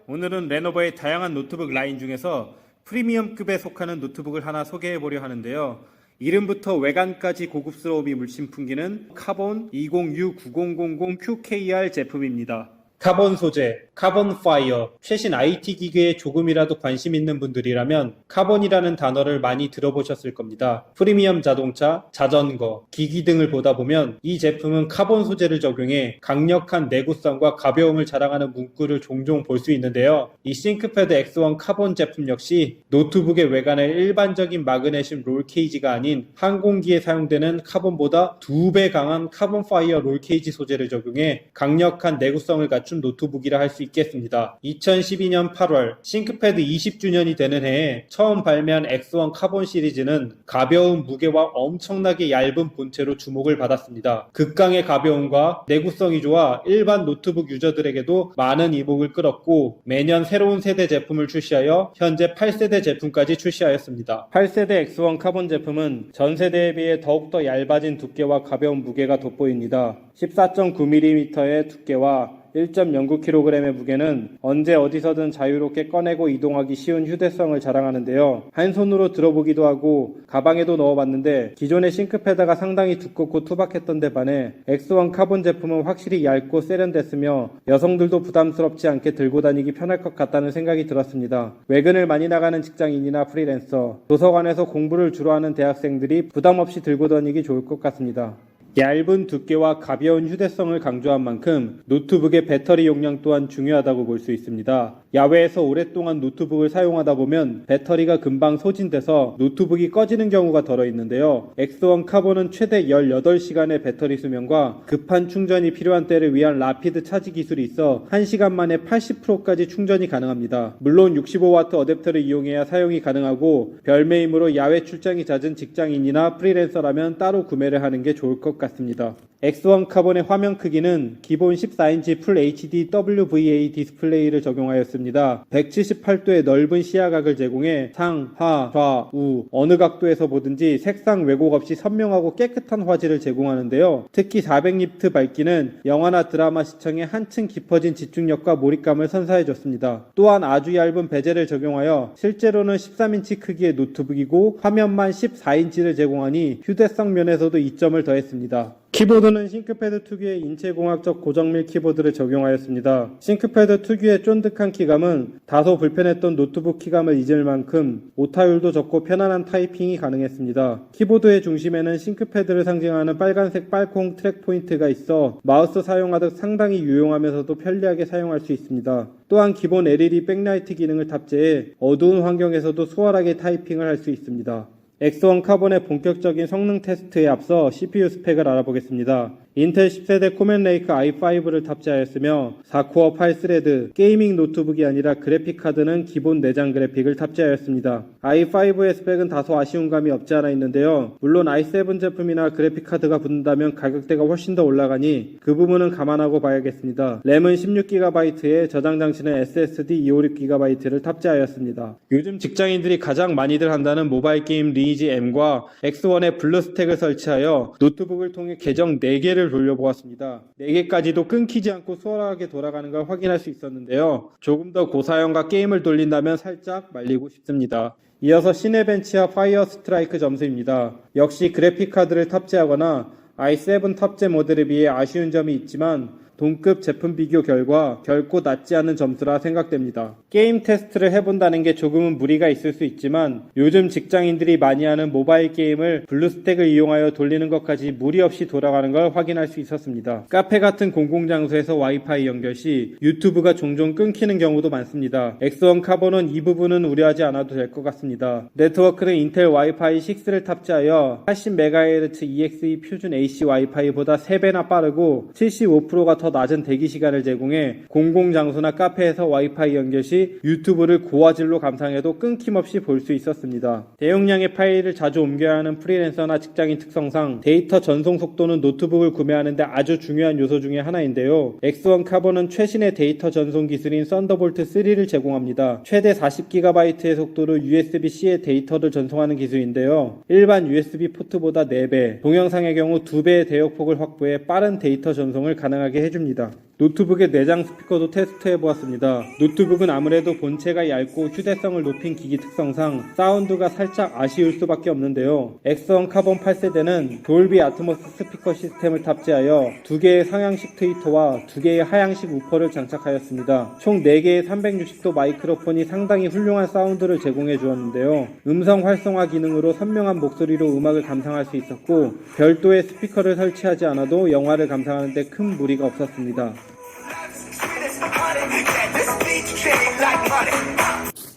오늘은 레노버의 다양한 노트북 라인 중에서 프리미엄급에 속하는 노트북을 하나 소개해보려 하는데요. 이름부터 외관까지 고급스러움이 물씬 풍기는 카본 20U9000QKR 제품입니다. 카본 소재, 카본 파이어, 최신 IT 기기에 조금이라도 관심 있는 분들이라면 카본이라는 단어를 많이 들어보셨을 겁니다. 프리미엄 자동차, 자전거, 기기 등을 보다 보면 이 제품은 카본 소재를 적용해 강력한 내구성과 가벼움을 자랑하는 문구를 종종 볼 수 있는데요. 이 싱크패드 X1 카본 제품 역시 노트북의 외관에 일반적인 마그네슘 롤 케이지가 아닌 항공기에 사용되는 카본보다 2배 강한 카본 파이어 롤 케이지 소재를 적용해 강력한 내구성을 갖춘 노트북이라 할 수 있겠습니다. 2012년 8월 싱크패드 20주년이 되는 해에 처음 발매한 X1 카본 시리즈는 가벼운 무게와 엄청나게 얇은 본체로 주목을 받았습니다. 극강의 가벼움과 내구성이 좋아 일반 노트북 유저들에게도 많은 이목을 끌었고 매년 새로운 세대 제품을 출시하여 현재 8세대 제품까지 출시하였습니다. 8세대 X1 카본 제품은 전 세대에 비해 더욱더 얇아진 두께와 가벼운 무게가 돋보입니다. 14.9mm의 두께와 1.09kg의 무게는 언제 어디서든 자유롭게 꺼내고 이동하기 쉬운 휴대성을 자랑하는데요. 한 손으로 들어보기도 하고 가방에도 넣어봤는데 기존의 싱크패드가 상당히 두껍고 투박했던 데 반해 X1 카본 제품은 확실히 얇고 세련됐으며 여성들도 부담스럽지 않게 들고 다니기 편할 것 같다는 생각이 들었습니다. 외근을 많이 나가는 직장인이나 프리랜서, 도서관에서 공부를 주로 하는 대학생들이 부담 없이 들고 다니기 좋을 것 같습니다. 얇은 두께와 가벼운 휴대성을 강조한 만큼 노트북의 배터리 용량 또한 중요하다고 볼 수 있습니다. 야외에서 오랫동안 노트북을 사용하다 보면 배터리가 금방 소진돼서 노트북이 꺼지는 경우가 덜어 있는데요. X1 카본은 최대 18시간의 배터리 수명과 급한 충전이 필요한 때를 위한 라피드 차지 기술이 있어 1시간 만에 80%까지 충전이 가능합니다. 물론 65W 어댑터를 이용해야 사용이 가능하고 별매임으로 야외 출장이 잦은 직장인이나 프리랜서라면 따로 구매를 하는 게 좋을 것 같습니다. X1 카본의 화면 크기는 기본 14인치 풀 HD WVA 디스플레이를 적용하였습니다. 178도의 넓은 시야각을 제공해 상, 하, 좌, 우 어느 각도에서 보든지 색상 왜곡 없이 선명하고 깨끗한 화질을 제공하는데요. 특히 400니트 밝기는 영화나 드라마 시청에 한층 깊어진 집중력과 몰입감을 선사해줬습니다. 또한 아주 얇은 베젤을 적용하여 실제로는 13인치 크기의 노트북이고 화면만 14인치를 제공하니 휴대성 면에서도 이점을 더했습니다. 키보드는 싱크패드 특유의 인체공학적 고정밀 키보드를 적용하였습니다. 싱크패드 특유의 쫀득한 키감은 다소 불편했던 노트북 키감을 잊을 만큼 오타율도 적고 편안한 타이핑이 가능했습니다. 키보드의 중심에는 싱크패드를 상징하는 빨간색 빨콩 트랙 포인트가 있어 마우스 사용하듯 상당히 유용하면서도 편리하게 사용할 수 있습니다. 또한 기본 LED 백라이트 기능을 탑재해 어두운 환경에서도 수월하게 타이핑을 할 수 있습니다. X1 카본의 본격적인 성능 테스트에 앞서 CPU 스펙을 알아보겠습니다. 인텔 10세대 코멘 레이크 i5를 탑재하였으며 4코어 8스레드, 게이밍 노트북이 아니라 그래픽카드는 기본 내장 그래픽을 탑재하였습니다. i5의 스펙은 다소 아쉬운 감이 없지 않아 있는데요. 물론 i7 제품이나 그래픽카드가 붙는다면 가격대가 훨씬 더 올라가니 그 부분은 감안하고 봐야겠습니다. 램은 16GB에 저장 장치는 SSD 256GB를 탑재하였습니다. 요즘 직장인들이 가장 많이들 한다는 모바일 게임 리니지 M과 X1에 블루스택을 설치하여 노트북을 통해 계정 4개를 돌려보았습니다. 4개까지도 끊기지 않고 수월하게 돌아가는 걸 확인할 수 있었는데요. 조금 더 고사양과 게임을 돌린다면 살짝 말리고 싶습니다. 이어서 시네벤치와 파이어 스트라이크 점수입니다. 역시 그래픽카드를 탑재하거나 i7 탑재 모델에 비해 아쉬운 점이 있지만 동급 제품 비교 결과 결코 낮지 않은 점수라 생각됩니다. 게임 테스트를 해본다는 게 조금은 무리가 있을 수 있지만 요즘 직장인들이 많이 하는 모바일 게임을 블루스택을 이용하여 돌리는 것까지 무리 없이 돌아가는 걸 확인할 수 있었습니다. 카페 같은 공공장소에서 와이파이 연결 시 유튜브가 종종 끊기는 경우도 많습니다. X1 카본은 이 부분은 우려하지 않아도 될 것 같습니다. 네트워크는 인텔 와이파이 6를 탑재하여 80MHz EXE 퓨전 AC 와이파이보다 3배나 빠르고 75%가 더 낮은 대기시간을 제공해 공공장소나 카페에서 와이파이 연결 시 유튜브를 고화질로 감상해도 끊김없이 볼 수 있었습니다. 대용량의 파일을 자주 옮겨야 하는 프리랜서나 직장인 특성상 데이터 전송 속도는 노트북을 구매하는데 아주 중요한 요소 중에 하나인데요. X1 카본은 최신의 데이터 전송 기술인 썬더볼트 3를 제공합니다. 최대 40GB의 속도로 USB-C에 데이터를 전송하는 기술인데요. 일반 USB 포트보다 4배, 동영상의 경우 2배의 대역폭을 확보해 빠른 데이터 전송을 가능하게 해줍니다. 노트북의 내장 스피커도 테스트해보았습니다. 노트북은 아무래도 본체가 얇고 휴대성을 높인 기기 특성상 사운드가 살짝 아쉬울 수밖에 없는데요. X1 카본 8세대는 돌비 아트모스 스피커 시스템을 탑재하여 2개의 상향식 트위터와 2개의 하향식 우퍼를 장착하였습니다. 총 4개의 360도 마이크로폰이 상당히 훌륭한 사운드를 제공해 주었는데요. 음성 활성화 기능으로 선명한 목소리로 음악을 감상할 수 있었고 별도의 스피커를 설치하지 않아도 영화를 감상하는 데 큰 무리가 없었습니다.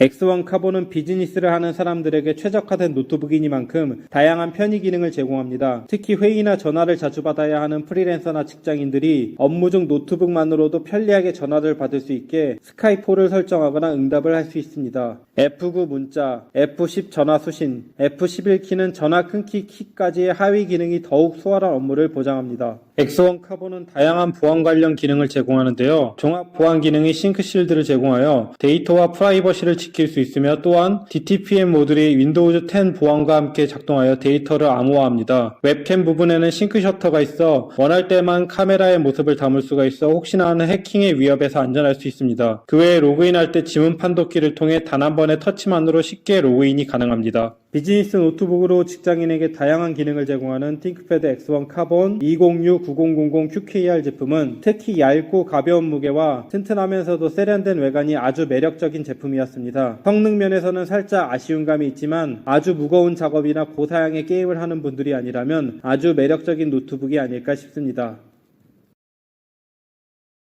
X1 카본은 비즈니스를 하는 사람들에게 최적화된 노트북이니만큼 다양한 편의 기능을 제공합니다. 특히 회의나 전화를 자주 받아야 하는 프리랜서나 직장인들이 업무 중 노트북만으로도 편리하게 전화를 받을 수 있게 스카이포를 설정하거나 응답을 할 수 있습니다. F9 문자, F10 전화 수신, F11 키는 전화 끊기 키까지의 하위 기능이 더욱 수월한 업무를 보장합니다. X1 카본은 다양한 보안 관련 기능을 제공하는데요. 종합 보안 기능이 싱크실드를 제공하여 데이터와 프라이버시를 지킬 수 있으며 또한 DTPM 모듈이 윈도우즈 10 보안과 함께 작동하여 데이터를 암호화합니다. 웹캠 부분에는 싱크 셔터가 있어 원할 때만 카메라의 모습을 담을 수가 있어 혹시나 하는 해킹의 위협에서 안전할 수 있습니다. 그 외에 로그인할 때 지문 판독기를 통해 단 한 번의 터치만으로 쉽게 로그인이 가능합니다. 비즈니스 노트북으로 직장인에게 다양한 기능을 제공하는 띵크패드 X1 카본 206-9000 QKR 제품은 특히 얇고 가벼운 무게와 튼튼하면서도 세련된 외관이 아주 매력적인 제품이었습니다. 성능 면에서는 살짝 아쉬운 감이 있지만 아주 무거운 작업이나 고사양의 게임을 하는 분들이 아니라면 아주 매력적인 노트북이 아닐까 싶습니다.